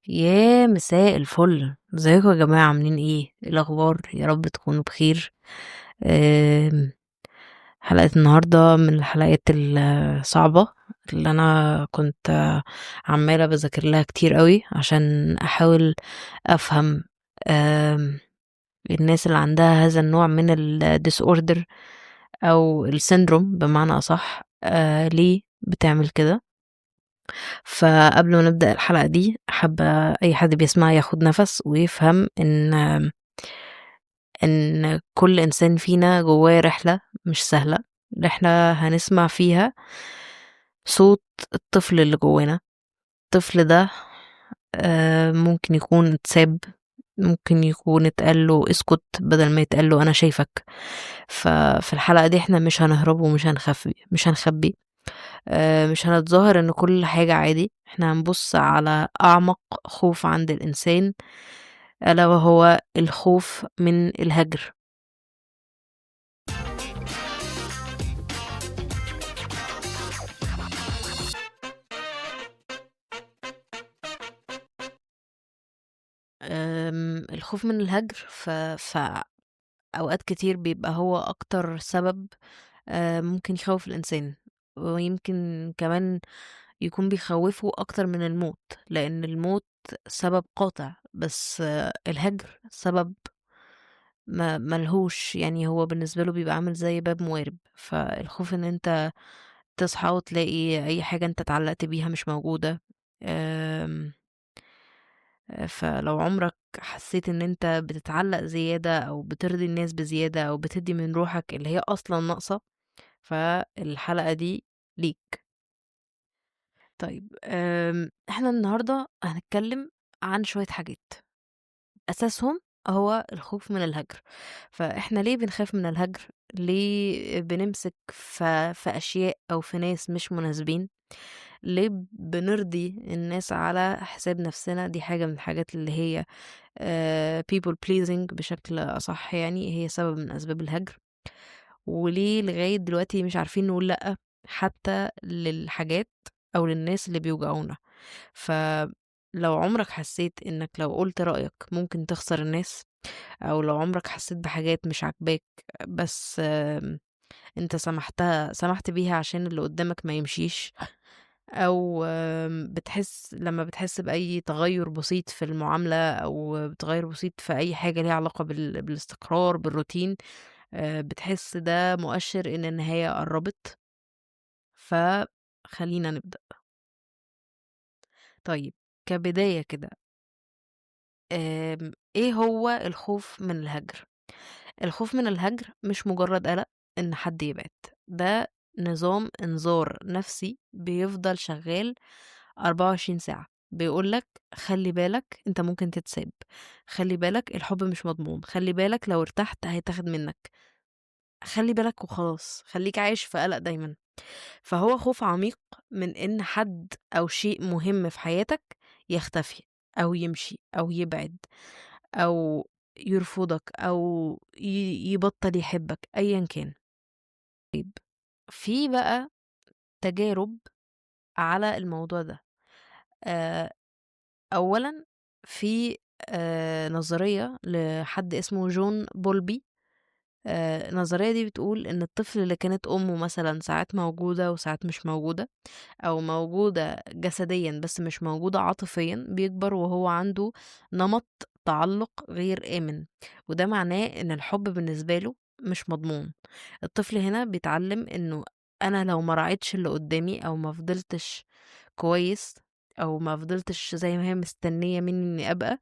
يا مساء الفل، ازيكم يا جماعة عاملين ايه؟ ايه الأخبار؟ يا رب تكونوا بخير. آمم، حلقة النهاردة من الحلقات الصعبة اللي أنا كنت عمّالة باذاكر لها كتير أوي، عشان أحاول أفهم آمم، الناس اللي عندها هذا النوع من الdisorder أو الsyndrome بمعنى أصح، ليه بتعمل كده. فقبل ما نبدأ الحلقة دي حابة أي حد بيسمع ياخد نفس ويفهم إن كل إنسان فينا جواه رحلة مش سهلة، رحلة هنسمع فيها صوت الطفل اللي جوانا. الطفل ده ممكن يكون اتساب، ممكن يكون اتقال له اسكت بدل ما يتقال له أنا شايفك. ففي الحلقة دي إحنا مش هنهرب ومش مش هنخبي، مش هنتظاهر إن كل حاجة عادي، إحنا هنبُص على أعمق خوف عند الإنسان، ألا وهو الخوف من الهجر. الخوف من الهجر أوقات كتير بيبقى هو أكتر سبب ممكن يخوّف الإنسان، ويمكن كمان يكون بيخوّفه أكتر من الموت، لإن الموت سبب قاطع، بس الهجر سبب ما لهوش، يعني هو بالنسبة له بيبقى عامل زي باب موارب. فالخوف إن أنت تصحى وتلاقي أي حاجة أنت اتعلقت بيها مش موجودة. آمم، فلو عمرك حسيت إن أنت بتتعلق زيادة أو بترضي الناس بزيادة أو بتدّي من روحك اللي هي أصلًا ناقصة، فالحلقة دي ليك. طيب إحنا النهارده هنتكلم عن شوية حاجات، أساسهم هو الخوف من الهجر. فإحنا ليه بنخاف من الهجر؟ ليه بنمسك في أشياء أو في ناس مش مناسبين؟ ليه بنرضي الناس على حساب نفسنا؟ دي حاجة من الحاجات اللي هي people pleasing بشكل أصح، يعني هي سبب من أسباب الهجر. وليه لغاية دلوقتي مش عارفين نقول لأ حتى للحاجات أو للناس اللي بيوجعونا. فلو عمرك حسيت إنك لو قُلت رأيك ممكن تخسر الناس، أو لو عمرك حسيت بحاجات مش عاجباك بس أنت سمحت بيها عشان اللي قدّامك ما يمشيش، أو لمّا بتحس بأي تغيُّر بسيط في المعاملة أو تغيُّر بسيط في أي حاجة ليها علاقة بالاستقرار، بالروتين، بتحس ده مؤشر إن النهاية قرّبت. فخلّينا نبدأ. طيب، كبداية كده، إيه هو الخوف من الهجر؟ الخوف من الهجر مش مجرد قلق إن حد يبعد، ده نظام إنذار نفسي بيفضل شغال 24 ساعة، بيقول لك خلّي بالك أنت ممكن تتساب، خلّي بالك الحب مش مضمون، خلّي بالك لو ارتحت هيتاخد منك، خلّي بالك وخلاص، خلّيك عايش في قلق دايمًا. فهو خوف عميق من إن حد أو شيء مهم في حياتك يختفي أو يمشي أو يبعد أو يرفضك أو يبطل يحبك أيًا كان. طيب، في بقى تجارب على الموضوع ده. آآ أولًا في نظرية لحد اسمه جون بولبي. النظرية دي بتقول إن الطفل اللي كانت أمه مثلًا ساعات موجودة وساعات مش موجودة، أو موجودة جسديًا بس مش موجودة عاطفيًا، بيكبر وهو عنده نمط تعلُّق غير آمن، وده معناه إن الحب بالنسبة له مش مضمون. الطفل هنا بيتعلم إنه أنا لو ما راعيتش اللي قدّامي أو ما فضلتش كويس أو ما فضلتش زي ما هي مستنية منّي إني أبقى،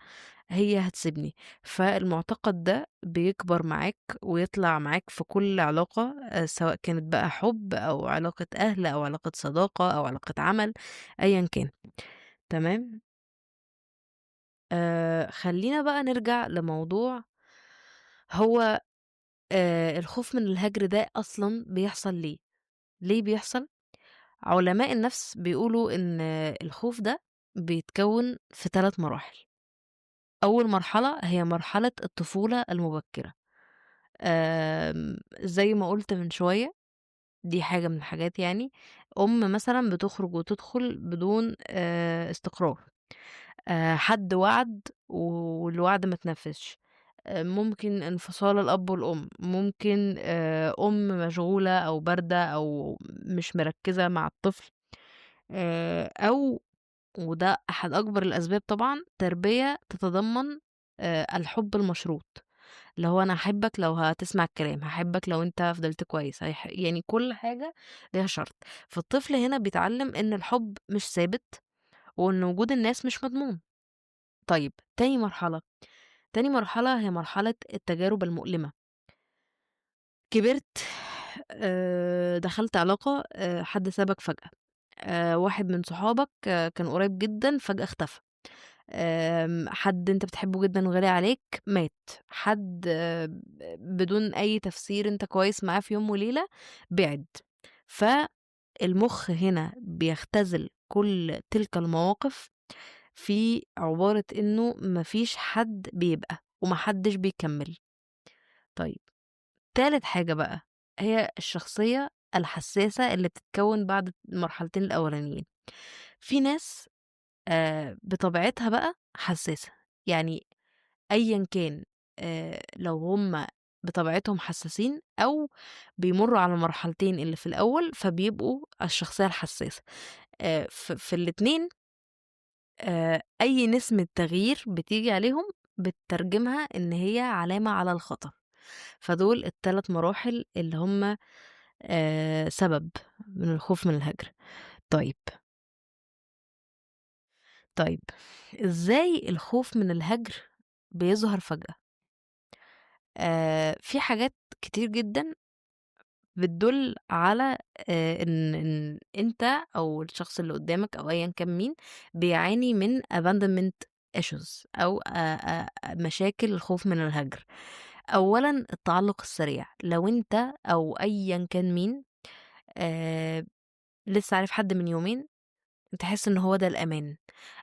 هي هتسيبني. فالمعتقد ده بيكبر معاك ويطلع معاك في كل علاقة، سواء كانت بقى حُب أو علاقة أهل أو علاقة صداقة أو علاقة عمل، أيًا كان. تمام؟ خلّينا بقى نرجع لموضوع، هو الخوف من الهجر ده أصلًا بيحصل ليه؟ ليه بيحصل؟ علماء النفس بيقولوا إن الخوف ده بيتكوّن في 3 مراحل. أول مرحلة هي مرحلة الطفولة المبكرة. زي ما قُلت من شوية، دي حاجة من الحاجات، يعني أم مثلًا بتخرج وتدخل بدون استقرار، حد وعد والوعد ما اتنفّذش، ممكن انفصال الأب والأم، ممكن أم مشغولة أو باردة أو مش مركّزة مع الطفل، أو وده أحد أكبر الأسباب طبعًا، تربية تتضمن الحُب المشروط، اللي هو أنا هاحبك لو هتسمع الكلام، هاحبك لو أنت فضلت كويس، يعني كل حاجة ليها شرط، فالطفل هنا بيتعلّم إن الحُب مش ثابت، وإن وجود الناس مش مضمون. طيب تاني مرحلة هي مرحلة التجارب المؤلمة، كبرت دخلت علاقة حد سابك فجأة، واحد من صحابك كان قريب جدًا فجأة اختفى. حد أنت بتحبه جدًا وغالي عليك مات، حد بدون أي تفسير أنت كويس معاه في يوم وليلة بِعد، فالمُخ هنا بيختزل كل تلك المواقف في عبارة إنه ما فيش حد بيبقى وما حدش بيكمّل. طيب تالت حاجة بقى هي الشخصية الحساسة اللي بتتكوّن بعد المرحلتين الأولانيين. في ناس بطبيعتها بقى حساسة، يعني أيًا كان لو هُم بطبيعتهم حساسين أو بيمرّوا على المرحلتين اللي في الأول، فبيبقوا الشخصية الحساسة. في الاتنين أي نسمة تغيير بتيجي عليهم بتترجمها إن هي علامة على الخطر، فدول ال3 مراحل اللي هُم سبب من الخوف من الهجر. طيب، طيب إزاي الخوف من الهجر بيظهر فجأة؟ في حاجات كتير جدًا بتدُل على إن أنت أو الشخص اللي قدّامك أو أيًا كان مين، بيعاني من abandonment issues أو مشاكل الخوف من الهجر. أولًا التعلُّق السريع، لو أنت أو أيًا كان مين آآ لسه عارف حد من يومين تحس إن هو ده الأمان،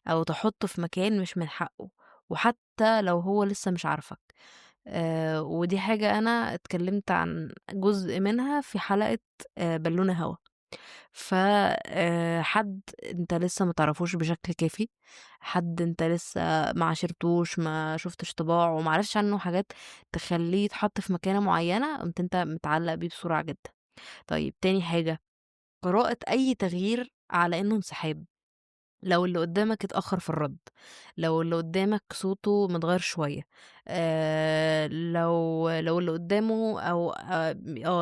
أو تحطّه في مكان مش من حقّه، وحتى لو هو لسه مش عارفك. ودي حاجة أنا اتكلّمت عن جزء منها في حلقة بالونة هوا. ف حد أنت لسه ما تعرفوش بشكل كافي، حد أنت لسه ما عاشرتوش، ما شُفتش طباعه، ما عرفتش عنّه حاجات تخلّيه يتحط في مكانة معيّنة، قمت أنت متعلّق بيه بسرعة جدًا. طيب تاني حاجة، قراءة أي تغيير على إنه انسحاب. لو اللي قدّامك اتأخّر في الرَّد، لو اللي قدّامك صوته متغيّر شوية، لو اللي قدّامه أو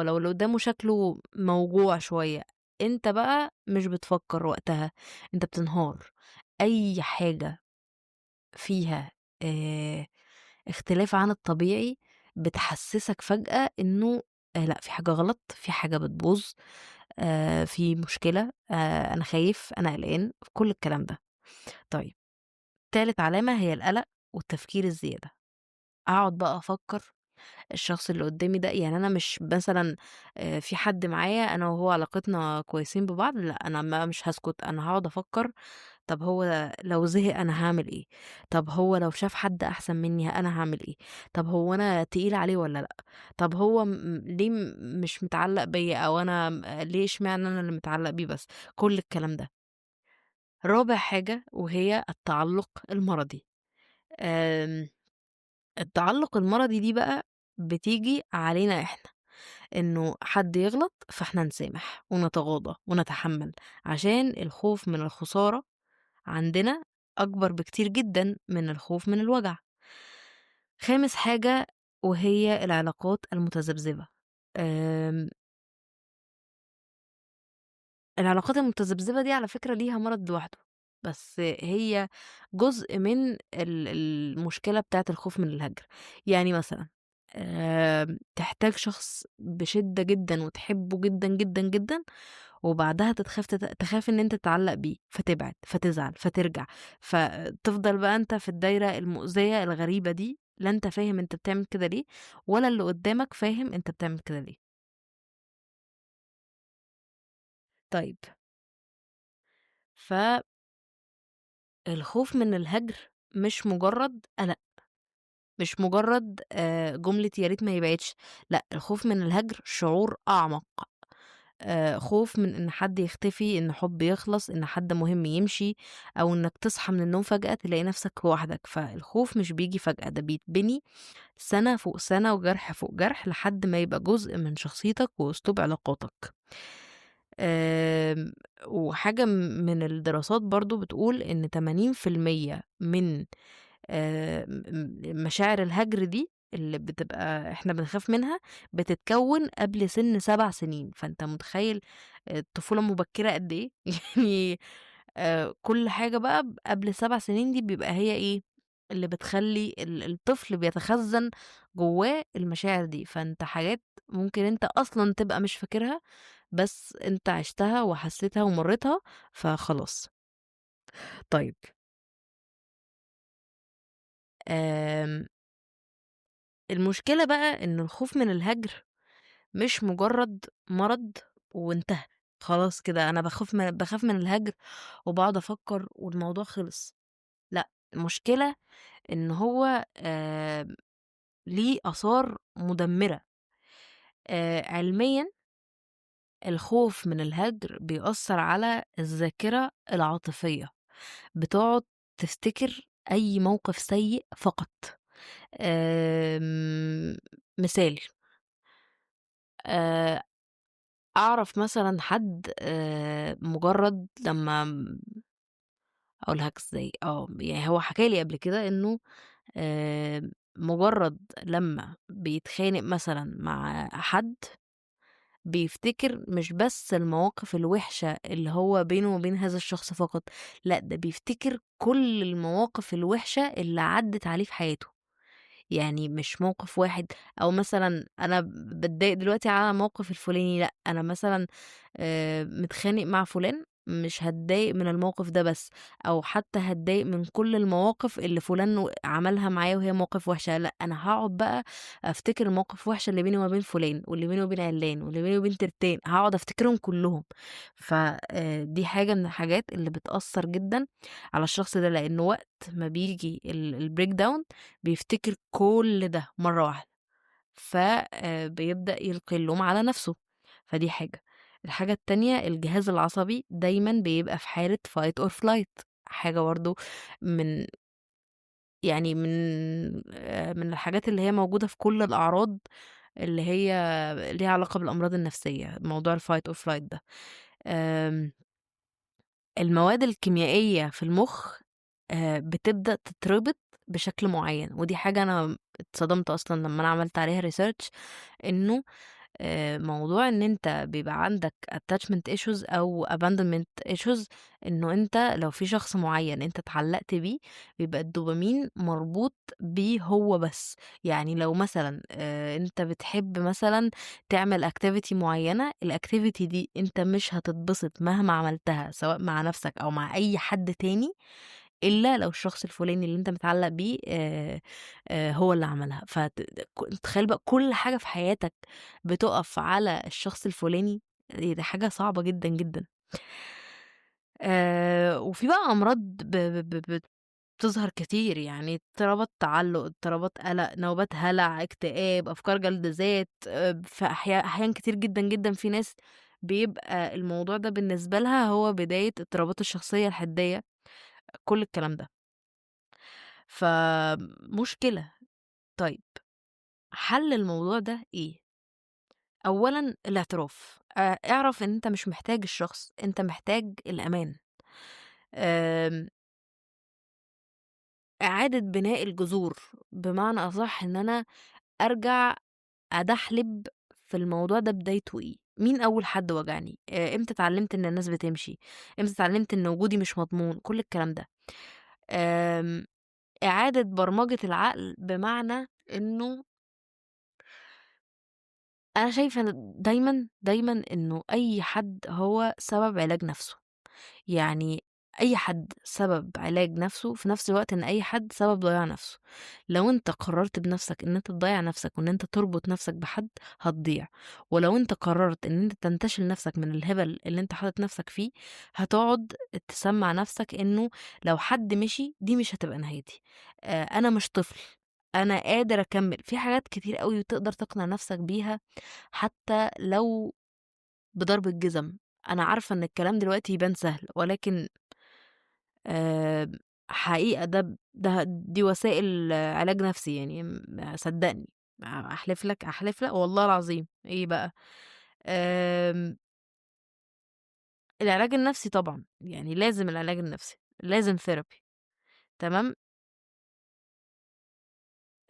لو اللي قدّامه شكله موجوع شوية، أنت بقى مش بتفكّر وقتها، أنت بتنهار. أي حاجة فيها آآ اختلاف عن الطبيعي بتحسّسك فجأة إنه لأ، في حاجة غلط، في حاجة بتبوظ، في مشكلة، أنا خايف، أنا قلقان، كل الكلام ده. طيب تالت علامة هي القلق والتفكير الزيادة، أقعد بقى أفكّر الشخص اللي قدّامي ده يعني أنا مش مثلًا في حد معايا أنا وهو علاقتنا كويسين ببعض، لأ أنا مش هاسكت، أنا هاقعد أفكّر طب هو لو زهق أنا هاعمل إيه؟ طب هو لو شاف حد أحسن منّي أنا هاعمل إيه؟ طب هو أنا تقيلة عليه والّا لأ؟ طب هو ليه مش متعلّق بيّا أو أنا ليه اشمعنى أنا اللي متعلّق بيه بس؟ كل الكلام ده. رابع حاجة وهي التعلُّق المرضي. آمم التعلُّق المرضي دي بقى بتيجي علينا إحنا، إنه حد يغلط فإحنا نسامح ونتغاضى ونتحمّل، عشان الخوف من الخسارة عندنا أكبر بكتير جدًا من الخوف من الوجع. خامس حاجة وهي العلاقات المتذبذبة. آمم العلاقات المتذبذبة دي على فكرة ليها مرض لوحده، بس هي جزء من المشكلة بتاعة الخوف من الهجر. يعني مثلًا تحتاج شخص بشدة جدًا وتحبه جدًا، جدًا، جدًا، وبعدها تخاف إن أنت تتعلق بيه، فتبعد، فتزعل، فترجع، فتفضل بقى أنت في الدايرة المؤذية الغريبة دي، لا أنت فاهم أنت بتعمل كده ليه، ولا اللي قدامك فاهم أنت بتعمل كده ليه. طيب فالخوف من الهجر مش مجرد قلق، مش مجرد جملة يا ريت ما يبعدش، لأ الخوف من الهجر شعور أعمق. خوف من إن حد يختفي، إن حُب يخلص، إن حد مهم يمشي، أو إنك تصحى من النوم فجأة تلاقي نفسك لوحدك. فالخوف مش بييجي فجأة، ده بيتبني سَنة فوق سَنة وجرح فوق جرح لحد ما يبقى جزء من شخصيتك وأسلوب علاقاتك. آمم، وحاجة من الدراسات برضه بتقول إن 80% من مشاعر الهجر دي اللي بتبقى إحنا بنخاف منها، بتتكوّن قبل سِن 7 سنين. فأنت متخيّل الطفولة مبكرة قد إيه؟ يعني كل حاجة بقى قبل 7 سنين دي بيبقى هي إيه، اللي بتخلّي الطفل بيتخزّن جوّاه المشاعر دي. فأنت حاجات ممكن أنت أصلًا تبقى مش فاكرها، بس أنت عِشتها وحسّيتها ومرّيتها، فخلاص. طيب، آمم المشكلة بقى إن الخوف من الهجر مش مجرد مرض وانتهى، خلاص كده أنا باخاف من الهجر وباقعد أفكّر والموضوع خلص. لأ، المشكلة إن هو ليه آثار مدمرة. علميًا الخوف من الهجر بيأثّر على الذاكرة العاطفية، بتقعد تفتكر أي موقف سيء فقط. آمم، مثال، آآ أعرف مثلًا حد مجرّد لمّا أقولها لك إزاي، يعني هو حكى لي قبل كده إنه مجرّد لمّا بيتخانق مثلًا مع حد، بيفتكر مش بس المواقف الوحشة اللي هو بينه وبين هذا الشخص فقط، لأ ده بيفتكر كل المواقف الوحشة اللي عدّت عليه في حياته. يعني مش موقف واحد، أو مثلًا أنا باتضايق دلوقتي على الموقف الفلاني، لأ، أنا مثلًا متخانق مع فلان، مش هاتضايق من الموقف ده بس، أو حتى هاتضايق من كل المواقف اللي فلان عملها معايا وهي مواقف وحشة. لأ، أنا هاقعد بقى أفتكر المواقف الوحشة اللي بيني وما بين فلان، واللي بيني وبين عِلّان، واللي بيني وبين ترتان، هاقعد أفتكرهم كلّهم. ف دي حاجة من الحاجات اللي بتأثّر جدًا على الشخص ده، لإنه وقت ما بييجي الbreakdown بيفتكر كل ده مرّة واحدة. ف بيبدأ يلقي اللوم على نَفْسه، فدي حاجة. الحاجة التانية، الجهاز العصبي دايمًا بيبقى في حالة fight or flight، حاجة برضه من يعني من الحاجات اللي هي موجودة في كل الأعراض اللي هي ليها علاقة بالأمراض النفسية، موضوع الfight or flight ده. آمم المواد الكيميائية في المُخ بتبدأ تتربط بشكل معيّن، ودي حاجة أنا اتصدمت أصلًا لمّا أنا عملت عليها research، إنه موضوع إن أنت بيبقى عندك attachment issues أو abandonment issues، إنه أنت لو في شخص معيّن أنت اتعلّقت بيه، بيبقى الدوبامين مربوط بيه هو بس. يعني لو مثلًا أنت بتحب مثلًا تعمل activity معيّنة، الactivity دي أنت مش هتتبسط مهما عملتها سواء مع نَفْسك أو مع أي حد تاني، إلا لو الشخص الفلاني اللي أنت متعلق بيه هو اللي عملها. تخيل بقى كل حاجة في حياتك بتُقف على الشخص الفلاني، دي حاجة صعبة جدًا، جدًا. وفي بقى أمراض ب ب ب بتظهر كتير، يعني اضطرابات تعلُّق، اضطرابات قلق، نوبات هلع، اكتئاب، أفكار جلد ذات. في أحيان كتير جدًا، جدًا في ناس بيبقى الموضوع ده بالنسبة لها هو بداية اضطرابات الشخصية الحدية، كل الكلام ده. فمشكلة. طيب، حل الموضوع ده إيه؟ أولًا الاعتراف، اعرف إن أنت مش محتاج الشخص، أنت محتاج الأمان. آمم، إعادة بناء الجذور، بمعنى أصح إن أنا أرجع أدحلب في الموضوع ده بدايته إيه، مين أول حد وجعني، إمتى اتعلمت إن الناس بتمشي، إمتى اتعلمت إن وجودي مش مضمون، كل الكلام ده. آمم، إعادة برمجة العقل، بمعنى إنه أنا شايفة إن دايمًا، دايمًا إنه أي حد هو سبب علاج نَفْسه. يعني أي حد سبب علاج نَفْسه، في نَفْس الوقت إن أي حد سبب ضياع نَفْسه. لو أنت قررت بنَفْسك إن أنت تضيّع نَفْسك وإن أنت تربط نَفْسك بحد، هتضيع. ولو أنت قررت إن أنت تنتشل نَفْسك من الهبل اللي أنت حاطط نَفْسك فيه، هتقعد تسمّع نَفْسك إنه لو حد مشي دي مش هتبقى نهايتي، أنا مش طفل، أنا قادر أكمّل. في حاجات كتير أوي تقدر تقنع نَفْسك بيها، حتى لو بضرب الجزم. أنا عارفة إن الكلام دلوقتي يبان سهل، ولكن آآ حقيقة دي وسائل علاج نفسي يعني صدّقني، أحلف لك والله العظيم. إيه بقى؟ آمم العلاج النفسي طبعًا، يعني لازم العلاج النفسي، لازم therapy. تمام.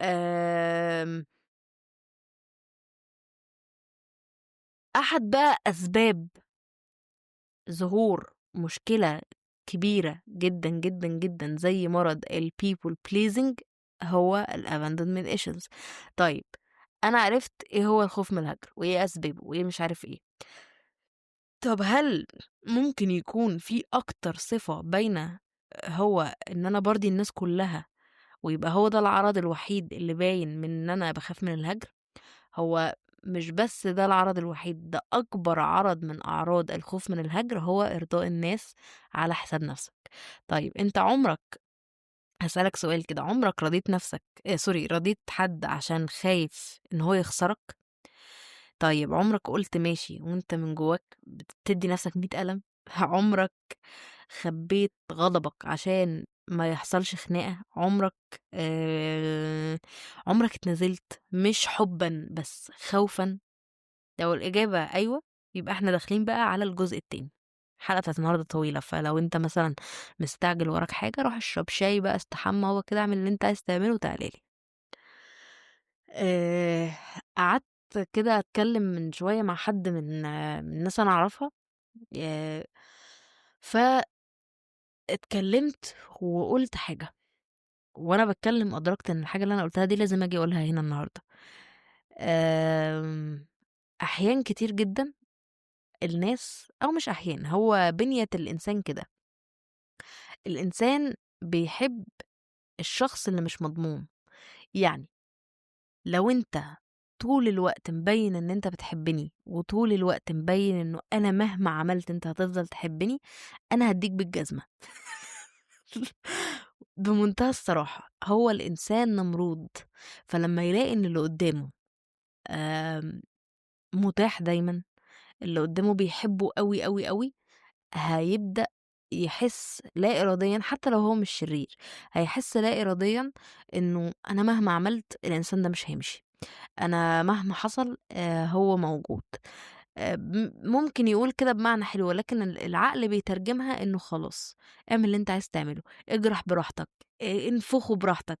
آمم أحد بقى أسباب ظهور مشكلة كبيرة جدًا، جدًا، جدًا زي مرض الpeople pleasing هو الabandonment issues. طيب، أنا عرفت إيه هو الخوف من الهجر، وإيه أسبابه، وإيه مش عارف إيه. طب هل ممكن يكون في أكتر صفة باينة هو إن أنا بارضي الناس كلّها، ويبقى هو ده العرض الوحيد اللي باين من إن أنا باخاف من الهجر؟ هو مش بس ده العرض الوحيد، ده أكبر عرض من أعراض الخوف من الهجر هو إرضاء الناس على حساب نفسك. طيب أنت هاسألك سؤال كده، عمرك رضيت نفسك رضيت حد عشان خايف إن هو يخسرك؟ طيب عمرك قُلت ماشي وأنت من جواك بتدّي نفسك 100 قلم؟ عمرك خبّيت غضبك عشان ما يحصلش خناقة؟ عمرك اتنازلت مش حُبًا بس خوفًا؟ لو الإجابة أيوه، يبقى إحنا داخلين بقى على الجزء التاني. الحلقة بتاعة النهارده طويلة، فلو أنت مثلًا مستعجل وراك حاجة، روح اشرب شاي بقى، استحمى، هو كده اعمل اللي أنت عايز تعمله وتعالَ لي. آآ قعدت كده أتكلّم من شوية مع حد من ناس أنا أعرفها. آآ فاتكلّمت وقُلت حاجة، وأنا باتكلّم أدركت إن الحاجة اللي أنا قُلتها دي لازم آجي أقولها هنا النهارده. آمم أحيان كتير جدًا الناس أو مش أحيان، هو بِنية الإنسان كده، الإنسان بيحب الشخص اللي مش مضمون. يعني لو أنت طول الوقت مبيّن إن أنت بتحبّني، وطول الوقت مبيّن إنه أنا مهما عملت أنت هتفضل تحبّني، أنا هادّيك بالجزمة. بمنتهى الصراحة، هو الإنسان نمرود، فلمّا يلاقي إن اللي قدّامه آمم متاح دايمًا، اللي قدّامه بيحبه أوي، أوي، أوي، هيبدأ يحس لا إراديًا حتى لو هو مش شرير، هيحس لا إراديًا إنه أنا مهما عملت الإنسان ده مش هيمشي. أنا مهما حصل هو موجود. ممكن يقول كده بمعنى حلو، ولكن العقل بيترجمها إنه خلاص، اعمل اللي أنت عايز تعمله، اجرح براحتك، انفخه براحتك،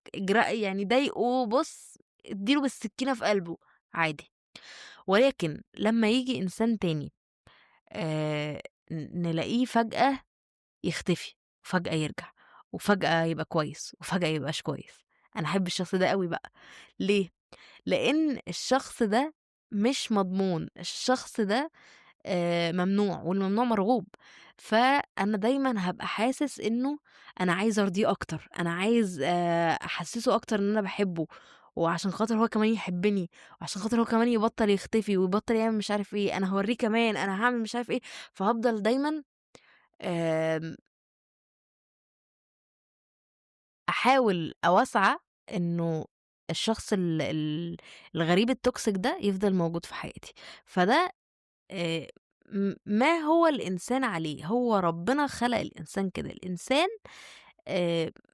يعني ضايقه بُص، ادّي له بالسكينة في قلبه عادي. ولكن لمّا ييجي إنسان تاني آآ نلاقيه فجأة يختفي، وفجأة يرجع، وفجأة يبقى كويس، وفجأة يبقاش كويس. أنا أحب الشخص ده أوي بقى. ليه؟ لإن الشخص ده مش مضمون، الشخص ده ممنوع، والممنوع مرغوب. فأنا دايمًا هابقى حاسس إنه أنا عايز أرضيه أكتر، أنا عايز أحسّسه أكتر إن أنا باحبه، وعشان خاطر هو كمان يحبني، وعشان خاطر هو كمان يبطّل يختفي، ويبطّل يعمل مش عارف إيه، أنا هاورّيه كمان، أنا هاعمل مش عارف إيه. فهافضل دايمًا آمم أحاول أو أسعى إنه الشخص الغريب الtoxic ده يفضل موجود في حياتي. فده آآ ما هو الإنسان عليه، هو ربنا خلق الإنسان كده. الإنسان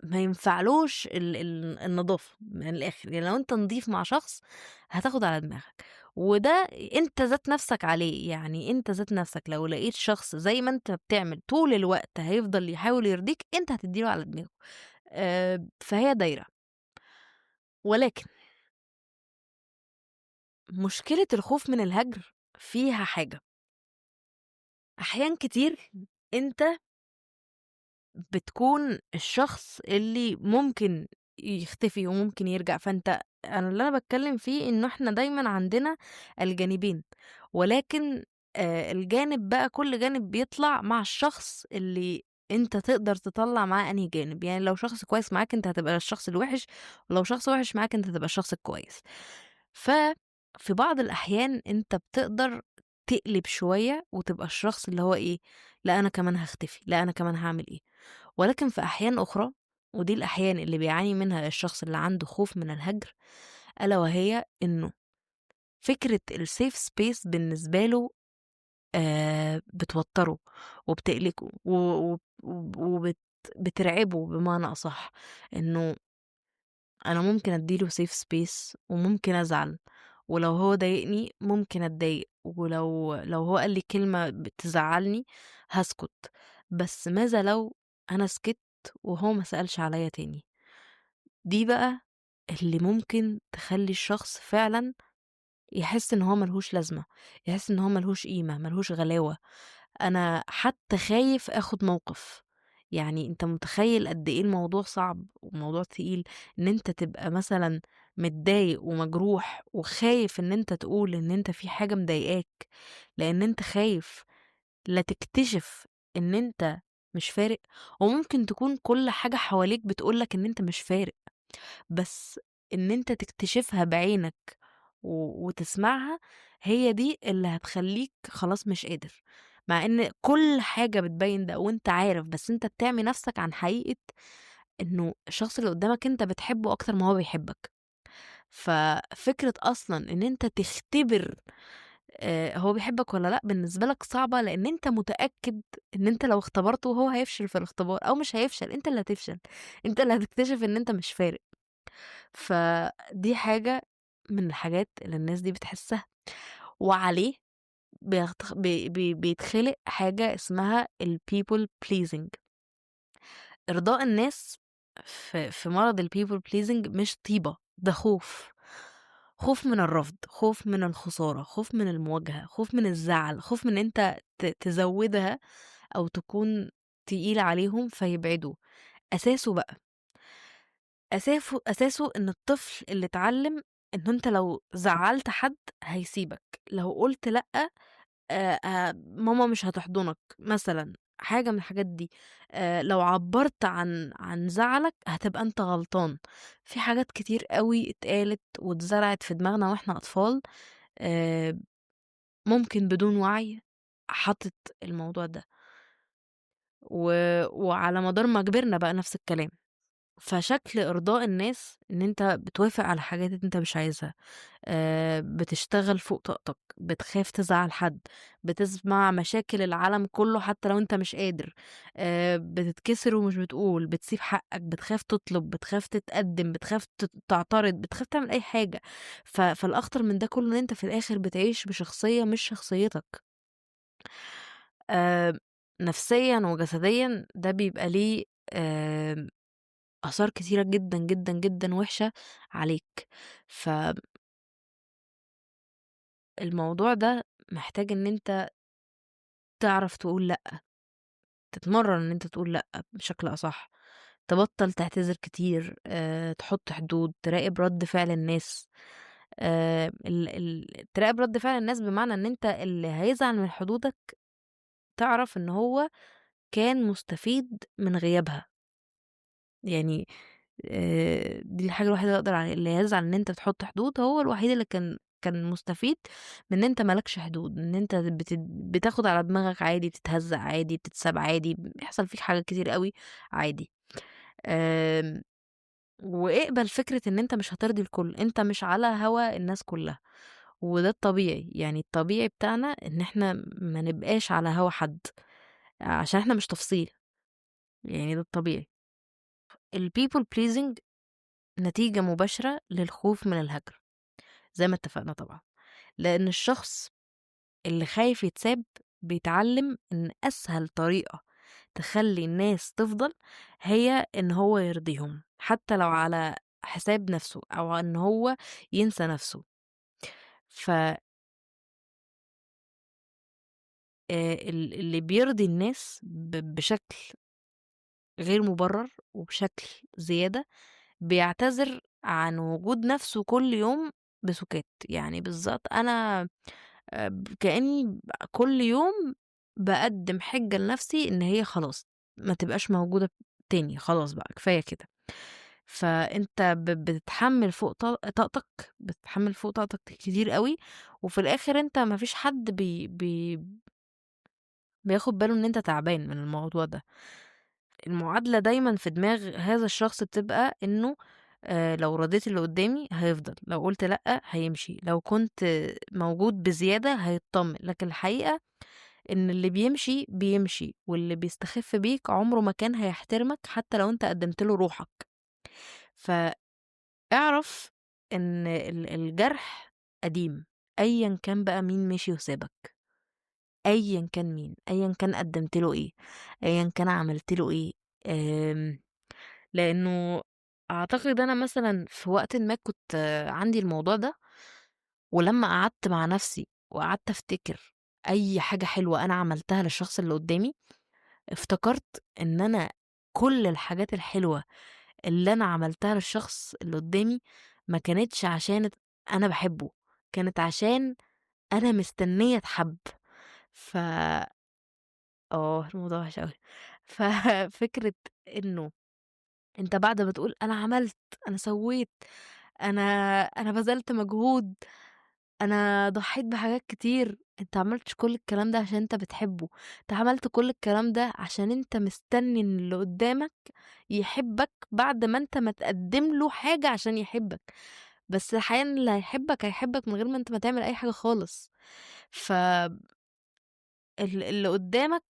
ما ينفعلوش النضافة من الآخر. يعني لو أنت نضيف مع شخص هتاخد على دماغك، وده أنت ذات نَفْسك عليه. يعني أنت ذات نَفْسك لو لقيت شخص زي ما أنت بتعمل طول الوقت هيفضل يحاول يرضيك، أنت هتدّي له على دماغه. فهي دايرة. ولكن مشكلة الخوف من الهجر فيها حاجة، أحيان كتير أنت بتكون الشخص اللي ممكن يختفي وممكن يرجع. اللي أنا باتكلم فيه إنه إحنا دايمًا عندنا الجانبين، ولكن الجانب بقى كل جانب بيطلع مع الشخص اللي أنت تقدر تطلّع معاه أنهي جانب. يعني لو شخص كويس معاك أنت هتبقى الشخص الوِحِش، ولو شخص وِحِش معاك أنت هتبقى الشخص الكويس. في بعض الأحيان أنت بتقدر تقلب شوية وتبقى الشخص اللي هو إيه، لأ أنا كمان هاختفي، لأ أنا كمان هاعمل إيه. ولكن في أحيان أخرى، ودي الأحيان اللي بيعاني منها الشخص اللي عنده خوف من الهجر، ألا وهي إنه فكرة الsafe space بالنسبة له بتوتّره وبتقلقه بترعبه بمعنى أصح، إنه أنا ممكن أدّي له safe space وممكن أزعل، ولو هو ضايقني ممكن أتضايق، لو هو قال لي كلمة تزعّلني هاسكت، بس ماذا لو أنا سكِتّ وهو ما سألش عليَّ تاني؟ دي بقى اللي ممكن تخلّي الشخص فعلًا يحس إن هو ما لهوش لازمة، يحس إن هو ما لهوش قيمة، ما لهوش غلاوة. أنا حتى خايف آخُد موقِف، يعني أنت متخيّل قد إيه الموضوع صعب وموضوع تقيل، إن أنت تبقى مثلًا متضايق ومجروح وخايف إن أنت تقول إن أنت في حاجة مضايقاك، لإن أنت خايف لا تكتشف إن أنت مش فارق، وممكن تكون كل حاجة حواليك بتقول لك إن أنت مش فارق. بس إن أنت تكتشفها بعينك وتسمعها، هي دي اللي هتخلّيك خلاص مش قادر، مع إن كل حاجة بتبيّن ده وأنت عارف، بس أنت بتعمي نَفْسك عن حقيقة إنه الشخص اللي قدّامك أنت بتحبه أكتر ما هو بيحبك. ففكرة أصلًا إن أنت تختبر هو بيحبك والّا لأ، بالنسبة لك صعبة، لإن أنت متأكد إن أنت لو اختبرته هو هيفشل في الاختبار أو مش هيفشل، أنت اللي هتفشل، أنت اللي هتكتشف إن أنت مش فارق. فدي حاجة من الحاجات اللي الناس دي بتحسّها، وعليه بيتخلق حاجة اسمها الpeople pleasing. إرضاء الناس في مرض الpeople pleasing مش طيبة، ده خوف. خوف من الرفض، خوف من الخسارة، خوف من المواجهة، خوف من الزعل، خوف من إن أنت تزوّدها أو تكون تقيل عليهم فيبعدوا. أساسه بقى أساسه إن الطفل اللي اتعلّم إنه أنت لو زعّلت حد هيسيبك، لو قُلت لأ ماما مش هتحضنك مثلًا، حاجة من الحاجات دي، لو عبّرت عن زعلك هتبقى أنت غلطان. في حاجات كتير أوي اتقالت واتزرعت في دماغنا وإحنا أطفال، آآ ممكن بدون وعي حطِّت الموضوع ده، و وعلى مدار ما كبرنا بقى نفس الكلام. فشكل إرضاء الناس إن أنت بتوافق على حاجات أنت مش عايزها، بتشتغل فوق طاقتك، بتخاف تزعّل حد، بتسمع مشاكل العالم كلّه حتى لو أنت مش قادر، بتتكسر ومش بتقول، بتسيب حقك، بتخاف تطلب، بتخاف تتقدّم، بتخاف تعترض، بتخاف تعمل أي حاجة. فالأخطر من ده كلّه إن أنت في الآخر بتعيش بشخصية مش شخصيتك. آآ نفسيًا وجسديًا ده بيبقى ليه آمم آثار كتيرة جدًا، جدًا، جدًا وِحشة عليك. فالموضوع ده محتاج إن أنت تعرف تقول لأ، تتمرّن إن أنت تقول لأ بشكل أصح، تبطّل تعتذر كتير، تحُط حدود، تراقب رَد فعل الناس. تراقب رَد فعل الناس بمعنى إن أنت اللي هيزعل من حدودك تعرف إن هو كان مستفيد من غيابها. يعني دي الحاجة الوحيدة اللي أقدر اللي يزعل إن أنت بتحط حدود، هو الوحيد اللي كان مستفيد من إن أنت ما لكش حدود، إن أنت بتاخد على دماغك عادي، بتتهزّق عادي، بتتساب عادي، بيحصل فيك حاجات كتير أوي عادي. آمم، واقبل فكرة إن أنت مش هترضي الكل، أنت مش على هوا الناس كلّها، وده الطبيعي، يعني الطبيعي بتاعنا إن إحنا ما نبقاش على هوا حد، عشان إحنا مش تفصيل، يعني ده الطبيعي. الpeople pleasing نتيجة مباشرة للخوف من الهجر، زي ما اتفقنا طبعًا، لإن الشخص اللي خايف يتساب بيتعلم إن أسهل طريقة تخلّي الناس تفضل هي إن هو يرضيهم، حتى لو على حساب نفسه أو إن هو ينسى نفسه. ف اللي بيرضي الناس بشكل غير مبرر وبشكل زيادة، بيعتذر عن وجود نفسه كل يوم بسُكات، يعني بالضبط أنا كإني كل يوم باقدّم حِجّة لنفسي إن هي خلاص ما تبقاش موجودة تاني، خلاص بقى كفاية كده. فأنت بتتحمّل فوق طاقتك، بتتحمّل فوق طاقتك كتير أوي، وفي الآخر أنت ما فيش حد بياخد باله إن أنت تعبان من الموضوع ده. المعادلة دايمًا في دماغ هذا الشخص بتبقى إنه لو رضيت اللي قدّامي هيفضل، لو قُلت لأ هيمشي، لو كنت موجود بزيادة هيتطمن، لكن الحقيقة إن اللي بيمشي، بيمشي، واللي بيستخف بيك عمره ما كان هيحترمك حتى لو أنت قدّمت له روحك. فاعرف إن الجرح قديم، أيًا كان بقى مين مشي وسابك، أيًا كان مين، أيًا كان قدّمت له إيه، أيًا كان عملت له إيه. آمم لإنه أعتقد أنا مثلًا في وقتٍ ما كنت عندي الموضوع ده، ولمّا قعدت مع نفسي وقعدت أفتكر أي حاجة حلوة أنا عملتها للشخص اللي قدّامي، افتكرت إن أنا كل الحاجات الحلوة اللي أنا عملتها للشخص اللي قدّامي ما كانتش عشان أنا باحبه، كانت عشان أنا مستنية أتحب. ف الموضوع وحِش أوي. ففكرة إنه أنت بعد ما تقول أنا عملت، أنا سوّيت، أنا أنا بذلت مجهود، أنا ضحيت بحاجات كتير، أنت ما عملتش كل الكلام ده عشان أنت بتحبه، أنت عملت كل الكلام ده عشان أنت مستني إن اللي قدّامك يحبك بعد ما أنت ما تقدّم له حاجة عشان يحبك، بس الحقيقة إن اللي هيحبك من غير ما أنت ما تعمل أي حاجة خالص. اللي قدّامك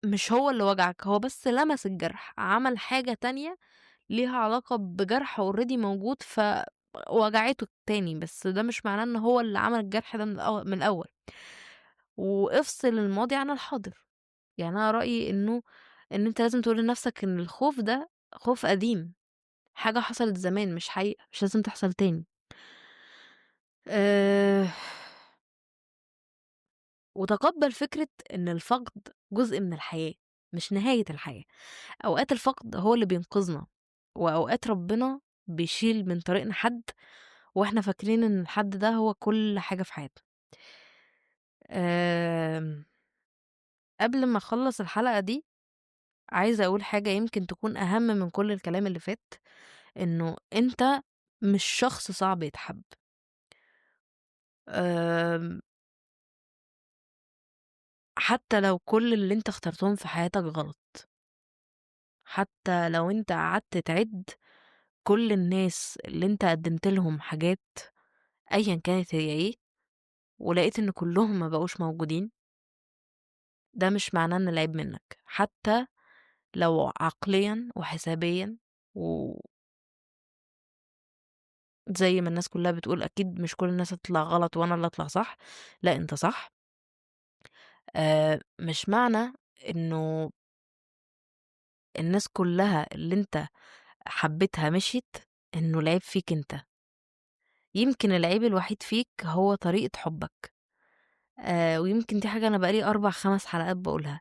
مش هو اللي وجعك، هو بس لمس الجرح، عمل حاجة تانية ليها علاقة بجرح already موجود وجعته تاني، بس ده مش معناه إن هو اللي عمل الجرح ده من الأول. وافصل الماضي عن الحاضر. يعني أنا رأيي إن أنت لازم تقول لنفسك إن الخوف ده خوف قديم، حاجة حصلت زمان مش حقيقة، مش لازم تحصل تاني. آآ وتقبّل فكرة إن الفقد جزء من الحياة، مش نهاية الحياة. أوقات الفقد هو اللي بينقذنا، وأوقات ربنا بيشيل من طريقنا حد وإحنا فاكرين إن الحد ده هو كل حاجة في حياتنا. آمم، قبل ما أخلّص الحلقة دي، عايزة أقول حاجة يمكن تكون أهم من كل الكلام اللي فات، إنه أنت مش شخص صعب يتحب. آمم، حتى لو كل اللي أنت اخترتهم في حياتك غلط، حتى لو أنت قعدت تعِد كل الناس اللي أنت قدّمت لهم حاجات أيًا كانت هي إيه، ولقيت إن كلّهم ما بقوش موجودين، ده مش معناه إن العيب منّك، حتى لو عقليًا وحسابيًا وزي ما الناس كلّها بتقول أكيد مش كل الناس هتطلع غلط وأنا اللي أطلع صح، لأ أنت صح. مش معنى إنه الناس كلّها اللي أنت حبيتها مشيت، إنه العيب فيك أنت، يمكن العيب الوحيد فيك هو طريقة حُبّك. ويمكن دي حاجة أنا بقى لي 4، 5 حلقات باقولها.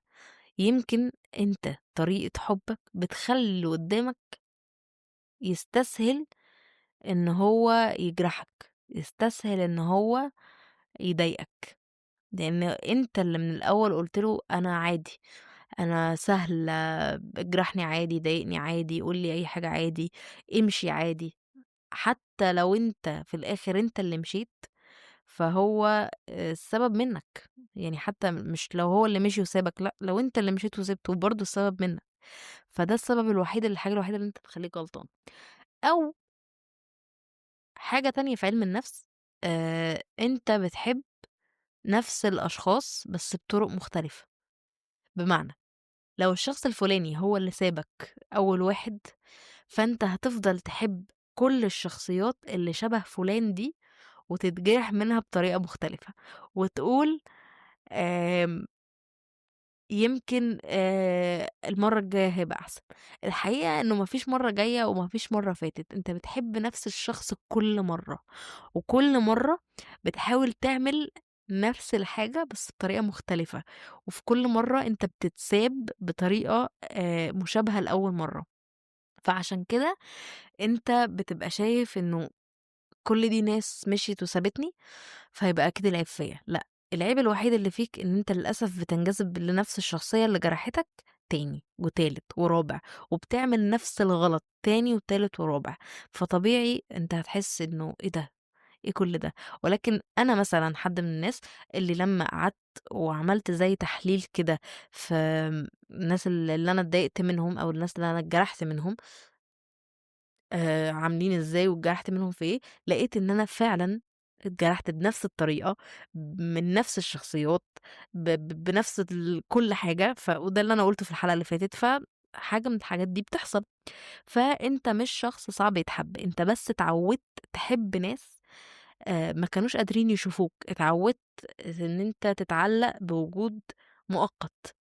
يمكن أنت طريقة حُبّك بتخلّي اللي قدّامك يستسهل إن هو يجرحك، يستسهل إن هو يضايقك، لإن أنت اللي من الأول قُلت له أنا عادي، أنا سهل، اجرحني عادي، ضايقني عادي، قُل لي أي حاجة عادي، امشي عادي. حتى لو أنت في الآخر أنت اللي مشيت، فهو السبب منّك، يعني حتى مش لو هو اللي مشي وسابك، لأ، لو أنت اللي مشيت وسِبته برضه السبب منّك. فده السبب الوحيد الحاجة الوحيدة اللي أنت تخلّيك غلطان. أو حاجة تانية في علم النفس، أنت بتحب نفس الأشخاص بس بطرق مختلفة. بمعنى لو الشخص الفلاني هو اللي سابك أول واحد، فأنت هتفضل تحب كل الشخصيات اللي شبه فلان دي وتتجرح منها بطريقة مختلفة، وتقول آمم يمكن المرّة الجاية هيبقى أحسن. الحقيقة إنه ما فيش مرّة جاية وما فيش مرّة فاتت، أنت بتحب نفس الشخص كل مرّة، وكل مرّة بتحاول تعمل نفس الحاجة بس بطريقة مختلفة، وفي كل مرّة أنت بتتساب بطريقة مشابهة لأول مرّة. فعشان كده أنت بتبقى شايف إنه كل دي ناس مشيت وسابتني، فيبقى أكيد العيب فيّا. لأ، العيب الوحيد اللي فيك إن أنت للأسف بتنجذب لنفس الشخصية اللي جرحتك تاني وتالت ورابع، وبتعمل نفس الغلط تاني وتالت ورابع. فطبيعي أنت هتحس إنه إيه ده، إيه كل ده؟ ولكن أنا مثلًا حد من الناس اللي لمّا قعدت وعملت زي تحليل كده في الناس اللي أنا اتضايقت منهم أو الناس اللي أنا اتجرحت منهم عاملين إزاي واتجرحت منهم في إيه، لقيت إن أنا فعلًا اتجرحت بنفس الطريقة، من نفس الشخصيات، بنفس كل حاجة، وده اللي أنا قُلته في الحلقة اللي فاتت، فحاجة من الحاجات دي بتحصل. فأنت مش شخص صعب يتحب، أنت بس اتعودت تحب ناس ما كانوش قادرين يشوفوك، اتعودت إن أنت تتعلق بوجود مؤقت،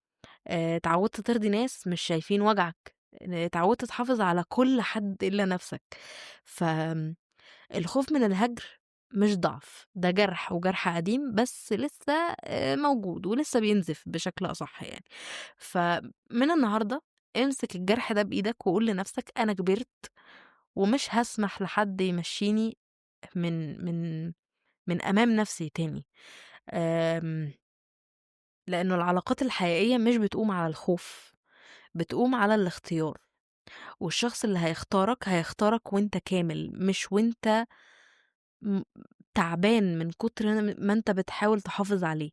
اتعودت ترضي ناس مش شايفين وجعك، اتعودت تحافظ على كل حد إلا نفسك. الخوف من الهجر مش ضعف، ده جرح وجرح قديم بس لسه موجود ولسه بينزف بشكل أصح يعني. فمن النهارده امسك الجرح ده بإيدك وقُل لنفسك أنا كبرت ومش هاسمح لحد يمشّيني من من أمام نفسي تاني. آمم، لإنه العلاقات الحقيقية مش بتقوم على الخوف، بتقوم على الاختيار، والشخص اللي هيختارك، هيختارك وأنت كامل، مش وأنت م تعبان من كتر ما أنت بتحاول تحافظ عليه.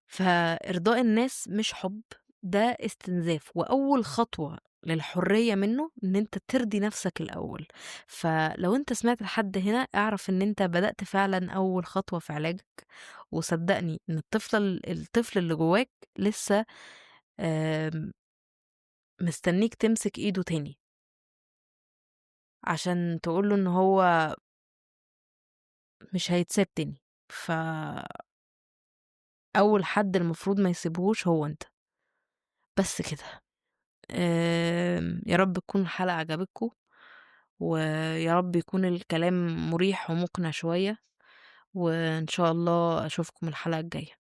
فإرضاء الناس مش حُب، ده استنزاف، وأول خطوة للحرية منّه إن أنت ترضي نَفْسك الأول. فلو أنت سمعت لحد هنا اعرف إن أنت بدأت فعلًا أول خطوة في علاجك، وصدّقني إن الطفل اللي جواك لسه آمم مستنّيك تمسك إيده تاني، عشان تقول له إن هو مش هيتساب تاني. أول حد المفروض ما يسيبهوش هو أنت، بس كده. يا رب تكون الحلقة عجبتكم، ويا رب يكون الكلام مُريح ومقنع شوية، وإن شاء الله أشوفكم الحلقة الجاية.